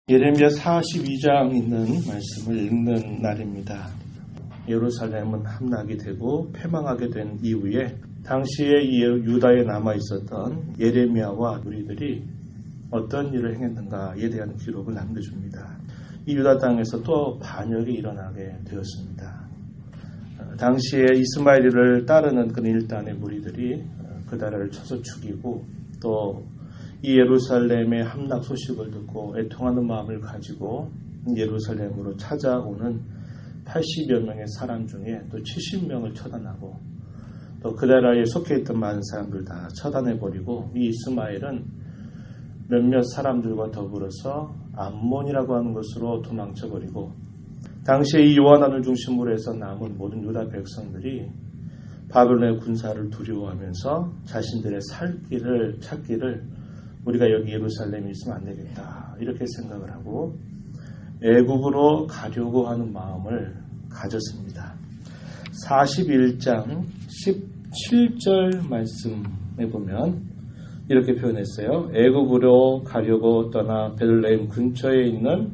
예레미야 42장 있는 말씀을 읽는 날입니다. 예루살렘은 함락이 되고 패망하게 된 이후에 당시에 유다에 남아있었던 예레미야와 무리들이 어떤 일을 행했는가에 대한 기록을 남겨줍니다. 이 유다 땅에서 또 반역이 일어나게 되었습니다. 당시에 이스마엘을 따르는 그 일단의 무리들이 그달을 쳐서 죽이고 또 이 예루살렘의 함락 소식을 듣고 애통하는 마음을 가지고 예루살렘으로 찾아오는 80여 명의 사람 중에 또 70명을 처단하고 또 그 나라에 속해 있던 많은 사람들 다 처단해버리고 이 이스마엘은 몇몇 사람들과 더불어서 암몬이라고 하는 곳으로 도망쳐버리고 당시에 이 요한안을 중심으로 해서 남은 모든 유다 백성들이 바벨론의 군사를 두려워하면서 자신들의 살 길을 찾기를 우리가 여기 예루살렘에 있으면 안 되겠다 이렇게 생각을 하고 애굽으로 가려고 하는 마음을 가졌습니다. 41장 17절 말씀에 보면 이렇게 표현했어요. 애굽으로 가려고 떠나 베들레헴 근처에 있는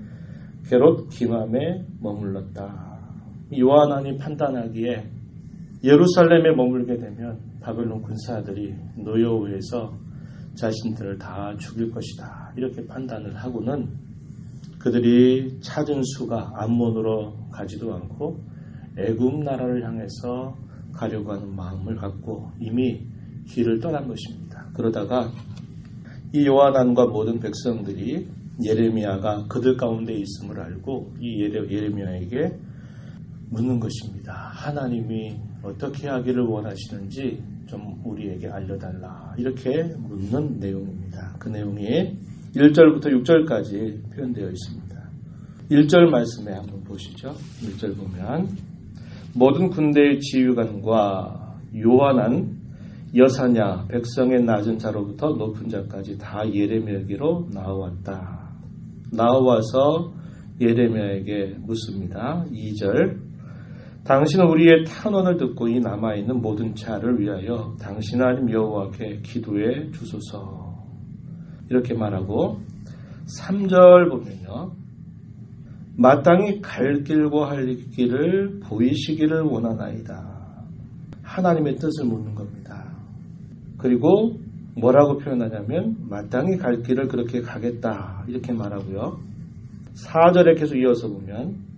게롯 기맘에 머물렀다. 요한안이 판단하기에 예루살렘에 머물게 되면 바벨론 군사들이 노여우에서 자신들을 다 죽일 것이다. 이렇게 판단을 하고는 그들이 찾은 수가 암몬으로 가지도 않고 애굽 나라를 향해서 가려고 하는 마음을 갖고 이미 길을 떠난 것입니다. 그러다가 이 요한안과 모든 백성들이 예레미야가 그들 가운데 있음을 알고 이 예레미야에게 묻는 것입니다. 하나님이 어떻게 하기를 원하시는지 좀 우리에게 알려달라. 이렇게 묻는 내용입니다. 그 내용이 1절부터 6절까지 표현되어 있습니다. 1절 말씀에 한번 보시죠. 1절 보면 모든 군대의 지휘관과 요한안, 여사냐, 백성의 낮은 자로부터 높은 자까지 다 예레미야에게로 나와왔다. 나와서 예레미야에게 묻습니다. 2절 당신은 우리의 탄원을 듣고 이 남아있는 모든 자를 위하여 당신 하나님 여호와께 기도해 주소서. 이렇게 말하고 3절 보면요. 마땅히 갈 길과 할 길을 보이시기를 원하나이다. 하나님의 뜻을 묻는 겁니다. 그리고 뭐라고 표현하냐면 마땅히 갈 길을 그렇게 가겠다. 이렇게 말하고요. 4절에 계속 이어서 보면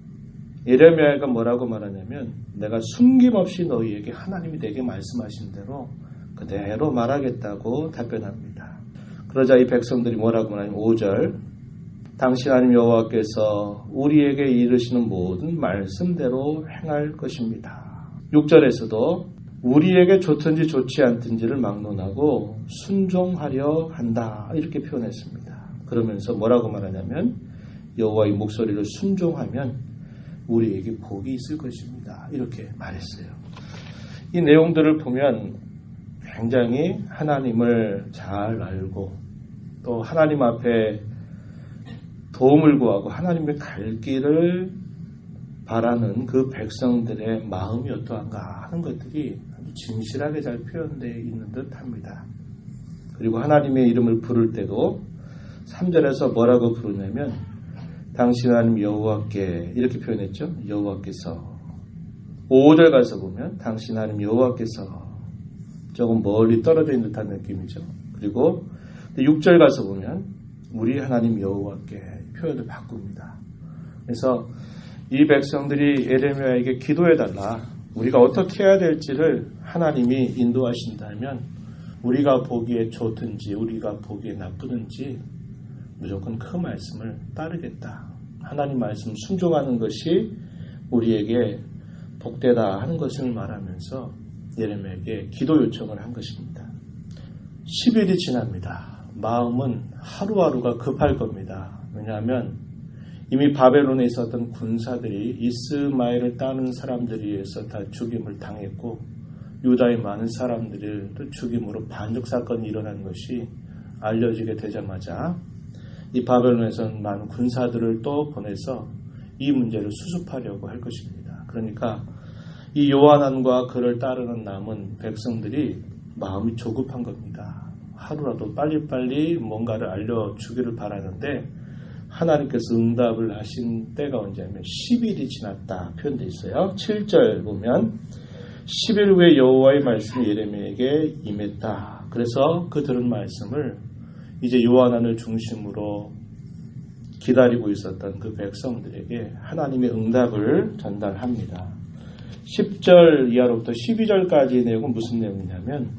예레미야가 뭐라고 말하냐면 내가 숨김없이 너희에게 하나님이 내게 말씀하신 대로 그대로 말하겠다고 답변합니다. 그러자 이 백성들이 뭐라고 말하냐면 5절 당신 하나님 여호와께서 우리에게 이르시는 모든 말씀대로 행할 것입니다. 6절에서도 우리에게 좋든지 좋지 않든지를 막론하고 순종하려 한다 이렇게 표현했습니다. 그러면서 뭐라고 말하냐면 여호와의 목소리를 순종하면 우리에게 복이 있을 것입니다. 이렇게 말했어요. 이 내용들을 보면 굉장히 하나님을 잘 알고 또 하나님 앞에 도움을 구하고 하나님의 갈 길을 바라는 그 백성들의 마음이 어떠한가 하는 것들이 아주 진실하게 잘 표현되어 있는 듯 합니다. 그리고 하나님의 이름을 부를 때도 3절에서 뭐라고 부르냐면 당신 하나님 여호와께 이렇게 표현했죠. 여호와께서 5절 가서 보면 당신 하나님 여호와께서 조금 멀리 떨어져 있는 듯한 느낌이죠. 그리고 6절 가서 보면 우리 하나님 여호와께 표현을 바꿉니다. 그래서 이 백성들이 예레미야에게 기도해달라. 우리가 어떻게 해야 될지를 하나님이 인도하신다면 우리가 보기에 좋든지 우리가 보기에 나쁘든지 무조건 그 말씀을 따르겠다. 하나님 말씀 순종하는 것이 우리에게 복되다 하는 것을 말하면서 예레미야에게 기도 요청을 한 것입니다. 10일이 지납니다. 마음은 하루하루가 급할 겁니다. 왜냐하면 이미 바벨론에 있었던 군사들이 이스마엘을 따르는 사람들에 의해서 다 죽임을 당했고 유다의 많은 사람들을 또 죽임으로 반역 사건이 일어난 것이 알려지게 되자마자 이 바벨론에서는 많은 군사들을 또 보내서 이 문제를 수습하려고 할 것입니다. 그러니까 이 요한안과 그를 따르는 남은 백성들이 마음이 조급한 겁니다. 하루라도 빨리빨리 뭔가를 알려주기를 바라는데 하나님께서 응답을 하신 때가 언제냐면 10일이 지났다 표현되어 있어요. 7절 보면 10일 후에 여호와의 말씀이 예레미야에게 임했다. 그래서 그 들은 말씀을 이제 요한을 중심으로 기다리고 있었던 그 백성들에게 하나님의 응답을 전달합니다. 10절 이하로부터 12절까지의 내용은 무슨 내용이냐면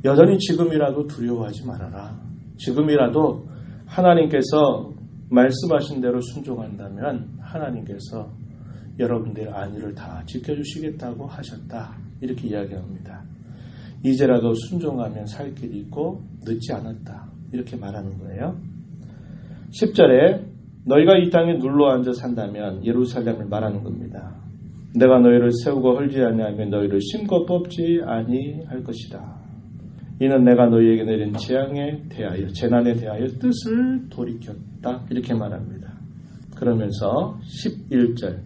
여전히 지금이라도 두려워하지 말아라. 지금이라도 하나님께서 말씀하신 대로 순종한다면 하나님께서 여러분들의 안위를 다 지켜주시겠다고 하셨다. 이렇게 이야기합니다. 이제라도 순종하면 살 길이 있고 늦지 않았다. 이렇게 말하는 거예요. 10절에 너희가 이 땅에 눌러앉아 산다면 예루살렘을 말하는 겁니다. 내가 너희를 세우고 헐지 아니하며 너희를 심고 뽑지 아니할 것이다. 이는 내가 너희에게 내린 재난에 대하여 뜻을 돌이켰다. 이렇게 말합니다. 그러면서 11절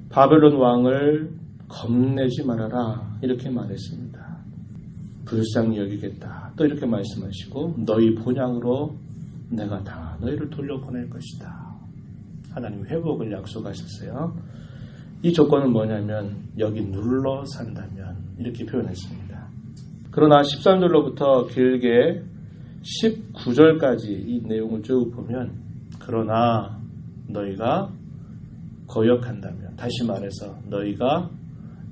바벨론 왕을 겁내지 말아라. 이렇게 말했습니다. 불쌍히 여기겠다. 또 이렇게 말씀하시고 너희 본향으로 내가 다 너희를 돌려보낼 것이다. 하나님 회복을 약속하셨어요. 이 조건은 뭐냐면 여기 눌러 산다면 이렇게 표현했습니다. 그러나 13절로부터 길게 19절까지 이 내용을 쭉 보면 그러나 너희가 거역한다면 다시 말해서 너희가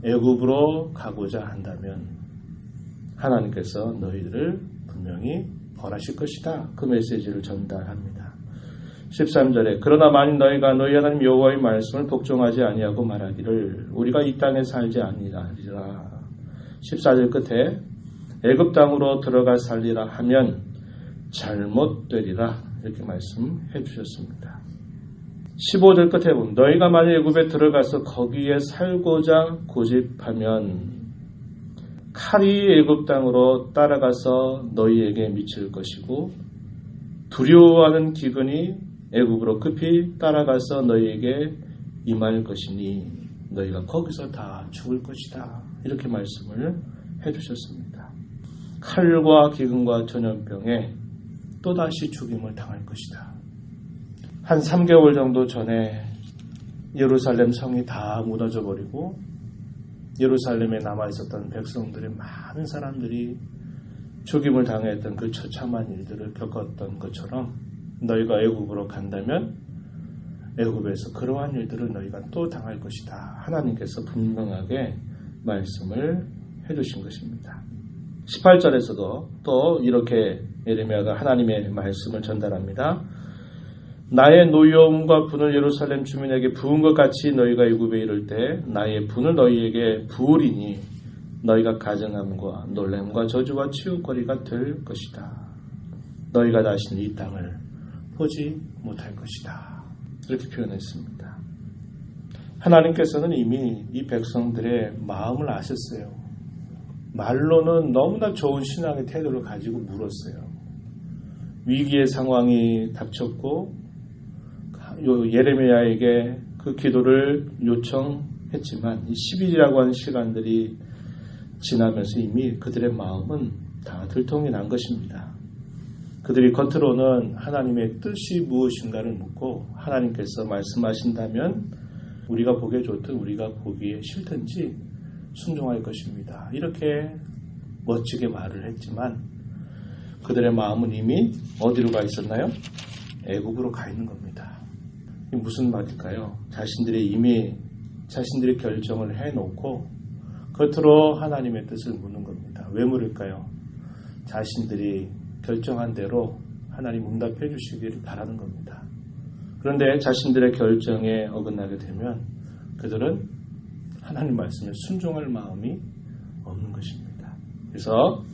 애굽으로 가고자 한다면 하나님께서 너희들을 분명히 벌하실 것이다. 그 메시지를 전달합니다. 13절에 그러나 만일 너희가 너희 하나님 여호와의 말씀을 복종하지 아니하고 말하기를 우리가 이 땅에 살지 아니하리라. 14절 끝에 애굽 땅으로 들어가 살리라 하면 잘못되리라. 이렇게 말씀해 주셨습니다. 15절 끝에 보면 너희가 만일 애굽에 들어가서 거기에 살고자 고집하면 칼이 애굽 땅으로 따라가서 너희에게 미칠 것이고 두려워하는 기근이 애굽으로 급히 따라가서 너희에게 임할 것이니 너희가 거기서 다 죽을 것이다. 이렇게 말씀을 해주셨습니다. 칼과 기근과 전염병에 또다시 죽임을 당할 것이다. 한 3개월 정도 전에 예루살렘 성이 다 무너져 버리고 예루살렘에 남아있었던 백성들의 많은 사람들이 죽임을 당했던 그 처참한 일들을 겪었던 것처럼 너희가 애굽으로 간다면 애굽에서 그러한 일들을 너희가 또 당할 것이다. 하나님께서 분명하게 말씀을 해주신 것입니다. 18절에서도 또 이렇게 예레미야가 하나님의 말씀을 전달합니다. 나의 노여움과 분을 예루살렘 주민에게 부은 것 같이 너희가 애굽에 이를 때 나의 분을 너희에게 부으리니 너희가 가증함과 놀램과 저주와 치욕거리가 될 것이다. 너희가 다시는 이 땅을 보지 못할 것이다. 이렇게 표현했습니다. 하나님께서는 이미 이 백성들의 마음을 아셨어요. 말로는 너무나 좋은 신앙의 태도를 가지고 물었어요. 위기의 상황이 닥쳤고 예레미야에게 그 기도를 요청했지만 이 10일이라고 하는 시간들이 지나면서 이미 그들의 마음은 다 들통이 난 것입니다. 그들이 겉으로는 하나님의 뜻이 무엇인가를 묻고 하나님께서 말씀하신다면 우리가 보기에 좋든 우리가 보기에 싫든지 순종할 것입니다. 이렇게 멋지게 말을 했지만 그들의 마음은 이미 어디로 가 있었나요? 애굽으로 가 있는 겁니다. 이게 무슨 말일까요? 자신들의 결정을 해놓고 겉으로 하나님의 뜻을 묻는 겁니다. 왜 물을까요? 자신들이 결정한 대로 하나님 응답해 주시기를 바라는 겁니다. 그런데 자신들의 결정에 어긋나게 되면 그들은 하나님 말씀에 순종할 마음이 없는 것입니다. 그래서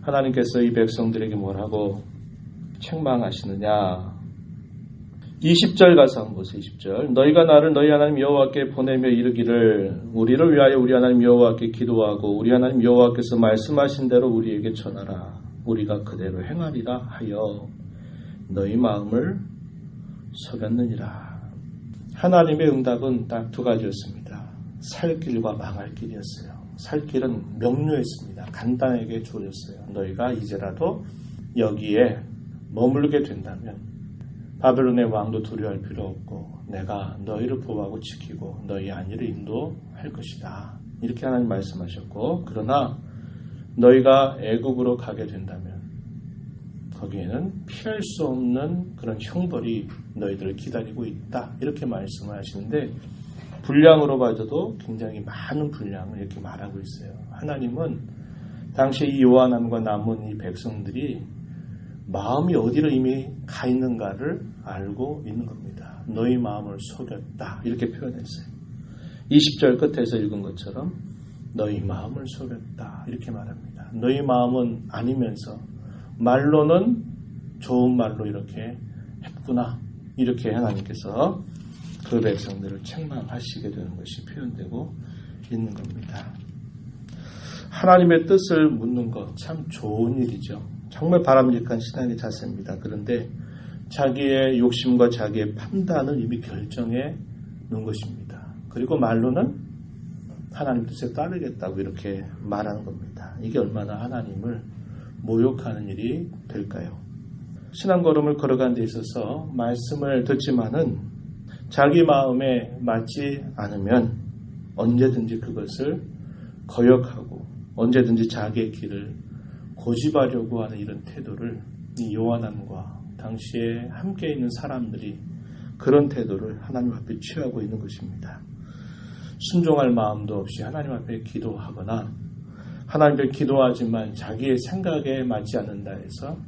하나님께서 이 백성들에게 뭐라고 책망하시느냐. 20절 가서 한번 보세요. 20절 너희가 나를 너희 하나님 여호와께 보내며 이르기를 우리를 위하여 우리 하나님 여호와께 기도하고 우리 하나님 여호와께서 말씀하신 대로 우리에게 전하라. 우리가 그대로 행하리라 하여 너희 마음을 속였느니라. 하나님의 응답은 딱 두 가지였습니다. 살 길과 망할 길이었어요. 살 길은 명료했습니다. 간단하게 주어졌어요. 너희가 이제라도 여기에 머물게 된다면 바벨론의 왕도 두려워할 필요 없고 내가 너희를 보호하고 지키고 너희 안위를 인도할 것이다. 이렇게 하나님 말씀하셨고, 그러나 너희가 애굽으로 가게 된다면 거기에는 피할 수 없는 그런 형벌이 너희들을 기다리고 있다. 이렇게 말씀을 하시는데, 분량으로 봐도 굉장히 많은 분량을 이렇게 말하고 있어요. 하나님은 당시 이 요한함과 남은 이 백성들이 마음이 어디로 이미 가 있는가를 알고 있는 겁니다. 너희 마음을 속였다. 이렇게 표현했어요. 20절 끝에서 읽은 것처럼 너희 마음을 속였다. 이렇게 말합니다. 너희 마음은 아니면서 말로는 좋은 말로 이렇게 했구나. 이렇게 하나님께서 그 백성들을 책망하시게 되는 것이 표현되고 있는 겁니다. 하나님의 뜻을 묻는 것 참 좋은 일이죠. 정말 바람직한 신앙의 자세입니다. 그런데 자기의 욕심과 자기의 판단을 이미 결정해 놓은 것입니다. 그리고 말로는 하나님 뜻에 따르겠다고 이렇게 말하는 겁니다. 이게 얼마나 하나님을 모욕하는 일이 될까요? 신앙걸음을 걸어가는 데 있어서 말씀을 듣지만은 자기 마음에 맞지 않으면 언제든지 그것을 거역하고 언제든지 자기의 길을 고집하려고 하는 이런 태도를 이 요한함과 당시에 함께 있는 사람들이 그런 태도를 하나님 앞에 취하고 있는 것입니다. 순종할 마음도 없이 하나님 앞에 기도하거나 하나님 앞에 기도하지만 자기의 생각에 맞지 않는다 해서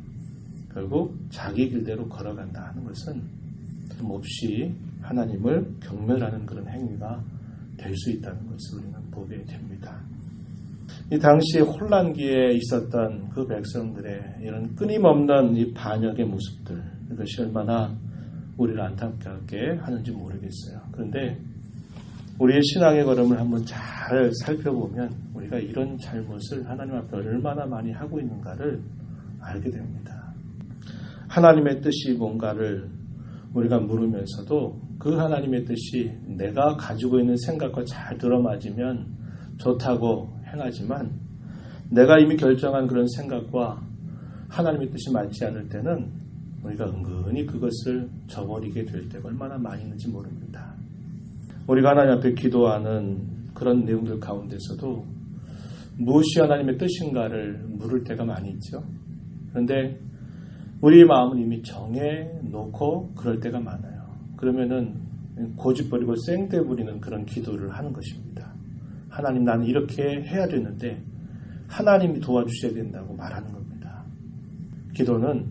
결국 자기 길대로 걸어간다 하는 것은 몹시 하나님을 경멸하는 그런 행위가 될 수 있다는 것을 우리는 보게 됩니다. 이 당시 혼란기에 있었던 그 백성들의 이런 끊임없는 이 반역의 모습들, 이것이 얼마나 우리를 안타깝게 하는지 모르겠어요. 그런데 우리의 신앙의 걸음을 한번 잘 살펴보면 우리가 이런 잘못을 하나님 앞에 얼마나 많이 하고 있는가를 알게 됩니다. 하나님의 뜻이 뭔가를 우리가 물으면서도 그 하나님의 뜻이 내가 가지고 있는 생각과 잘 들어맞으면 좋다고 행하지만 내가 이미 결정한 그런 생각과 하나님의 뜻이 맞지 않을 때는 우리가 은근히 그것을 저버리게 될 때가 얼마나 많이 있는지 모릅니다. 우리가 하나님 앞에 기도하는 그런 내용들 가운데서도 무엇이 하나님의 뜻인가를 물을 때가 많이 있죠. 그런데 우리 마음은 이미 정해놓고 그럴 때가 많아요. 그러면은 고집버리고 생떼 부리는 그런 기도를 하는 것입니다. 하나님, 나는 이렇게 해야 되는데 하나님이 도와주셔야 된다고 말하는 겁니다. 기도는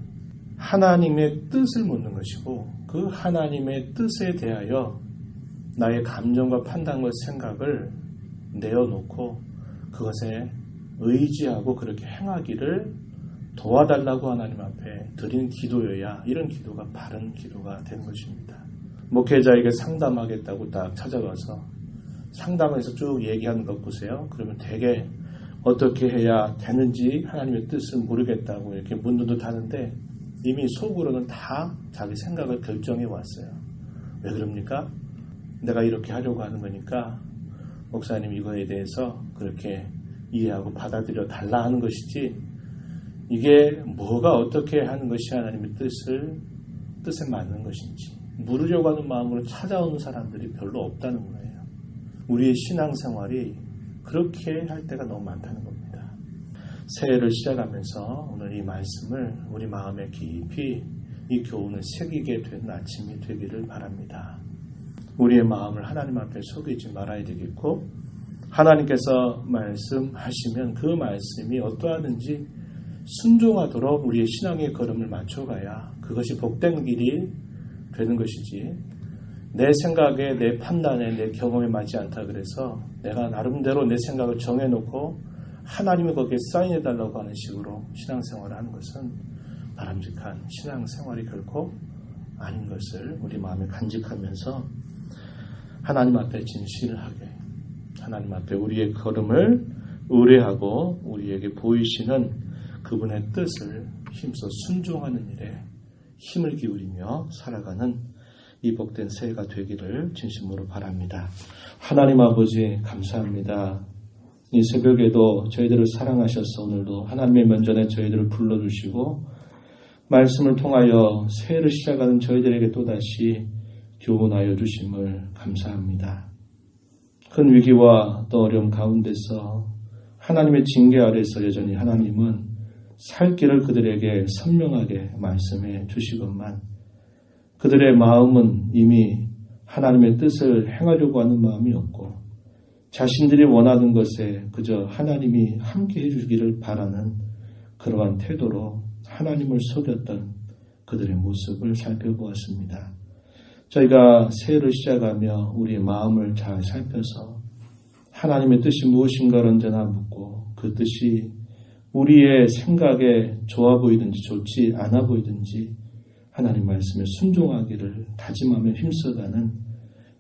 하나님의 뜻을 묻는 것이고 그 하나님의 뜻에 대하여 나의 감정과 판단과 생각을 내어놓고 그것에 의지하고 그렇게 행하기를 도와달라고 하나님 앞에 드리는 기도여야 이런 기도가 바른 기도가 되는 것입니다. 목회자에게 상담하겠다고 딱 찾아가서 상담에서 쭉 얘기하는 것 보세요. 그러면 되게 어떻게 해야 되는지 하나님의 뜻을 모르겠다고 이렇게 묻는 듯 하는데 이미 속으로는 다 자기 생각을 결정해 왔어요. 왜 그럽니까? 내가 이렇게 하려고 하는 거니까 목사님 이거에 대해서 그렇게 이해하고 받아들여 달라 하는 것이지 이게 뭐가 어떻게 하는 것이 하나님의 뜻에 맞는 것인지 물으려고 하는 마음으로 찾아오는 사람들이 별로 없다는 거예요. 우리의 신앙생활이 그렇게 할 때가 너무 많다는 겁니다. 새해를 시작하면서 오늘 이 말씀을 우리 마음에 깊이 이 교훈을 새기게 되는 아침이 되기를 바랍니다. 우리의 마음을 하나님 앞에 속이지 말아야 되겠고 하나님께서 말씀하시면 그 말씀이 어떠하든지 순종하도록 우리의 신앙의 걸음을 맞춰가야 그것이 복된 길이 되는 것이지 내 생각에 내 판단에 내 경험에 맞지 않다 그래서 내가 나름대로 내 생각을 정해놓고 하나님이 거기에 사인해달라고 하는 식으로 신앙생활을 하는 것은 바람직한 신앙생활이 결코 아닌 것을 우리 마음에 간직하면서 하나님 앞에 진실하게 하나님 앞에 우리의 걸음을 의뢰하고 우리에게 보이시는 그분의 뜻을 힘써 순종하는 일에 힘을 기울이며 살아가는 이 복된 새해가 되기를 진심으로 바랍니다. 하나님 아버지 감사합니다. 이 새벽에도 저희들을 사랑하셔서 오늘도 하나님의 면전에 저희들을 불러주시고 말씀을 통하여 새해를 시작하는 저희들에게 또다시 교훈하여 주심을 감사합니다. 큰 위기와 또 어려움 가운데서 하나님의 징계 아래서 여전히 하나님은 살 길을 그들에게 선명하게 말씀해 주시건만 그들의 마음은 이미 하나님의 뜻을 행하려고 하는 마음이었고 자신들이 원하는 것에 그저 하나님이 함께 해주기를 바라는 그러한 태도로 하나님을 속였던 그들의 모습을 살펴보았습니다. 저희가 새해를 시작하며 우리의 마음을 잘 살펴서 하나님의 뜻이 무엇인가를 언제나 묻고 그 뜻이 우리의 생각에 좋아 보이든지 좋지 않아 보이든지 하나님 말씀에 순종하기를 다짐하며 힘써가는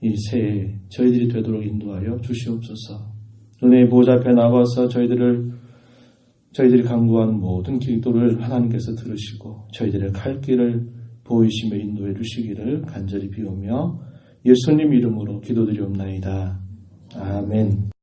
이 새해 저희들이 되도록 인도하여 주시옵소서. 은혜의 보좌 앞에 나와서 저희들이 간구하는 모든 기도를 하나님께서 들으시고 저희들의 갈 길을 보이시며 인도해 주시기를 간절히 비우며 예수님 이름으로 기도드리옵나이다. 아멘.